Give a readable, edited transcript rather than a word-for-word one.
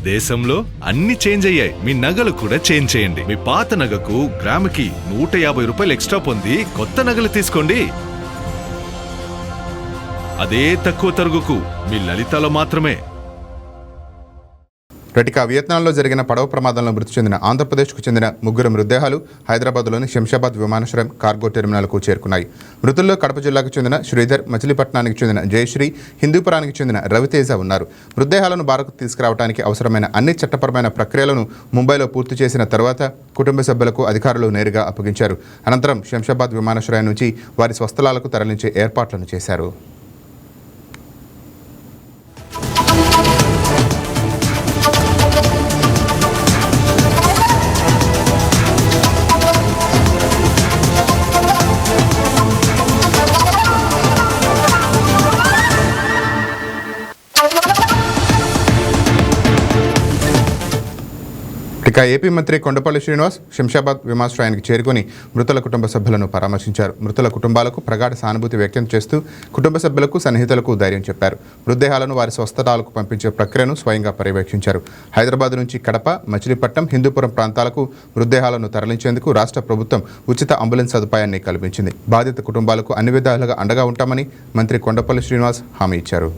దేశంలో అన్ని చేంజ్ అయ్యాయి. మీ నగలు కూడా చేంజ్ చేయండి. మీ పాత నగకు గ్రాముకి 150 రూపాయలు ఎక్స్ట్రా పొంది కొత్త నగలు తీసుకోండి. అదే తక్కువ తరుగుకు మీ లలితలో మాత్రమే. రటిక వియత్నాంలో జరిగిన పడవ ప్రమాదంలో మృతి చెందిన ఆంధ్రప్రదేశ్కు చెందిన 3 మృతదేహాలు హైదరాబాద్లోని శంషాబాద్ విమానాశ్రయం కార్గో టెర్మినల్కు చేరుకున్నాయి. మృతుల్లో కడప జిల్లాకు చెందిన శ్రీధర్, మచిలీపట్నానికి చెందిన జయశ్రీ, హిందూపురానికి చెందిన రవితేజ ఉన్నారు. మృతదేహాలను భారత్కు తీసుకురావడానికి అవసరమైన అన్ని చట్టపరమైన ప్రక్రియలను ముంబైలో పూర్తి చేసిన తర్వాత కుటుంబ సభ్యులకు అధికారులు నేరుగా అప్పగించారు. అనంతరం శంషాబాద్ విమానాశ్రయం నుంచి వారి స్వస్థలాలకు తరలించే ఏర్పాట్లను చేశారు. ఇక ఏపీ మంత్రి కొండపల్లి శ్రీనివాస్ శంషాబాద్ విమానాశ్రయానికి చేరుకుని మృతుల కుటుంబ సభ్యులను పరామర్శించారు. మృతుల కుటుంబాలకు ప్రగాఢ సానుభూతి వ్యక్తం చేస్తూ కుటుంబ సభ్యులకు, సన్నిహితులకు ధైర్యం చెప్పారు. మృతదేహాలను వారి స్వస్థలాలకు పంపించే ప్రక్రియను స్వయంగా పర్యవేక్షించారు. హైదరాబాద్ నుంచి కడప, మచిలీపట్నం, హిందూపురం ప్రాంతాలకు మృతదేహాలను తరలించేందుకు రాష్ట్ర ప్రభుత్వం ఉచిత అంబులెన్స్ సదుపాయాన్ని కల్పించింది. బాధిత కుటుంబాలకు అన్ని విధాలుగా అండగా ఉంటామని మంత్రి కొండపల్లి శ్రీనివాస్ హామీ ఇచ్చారు.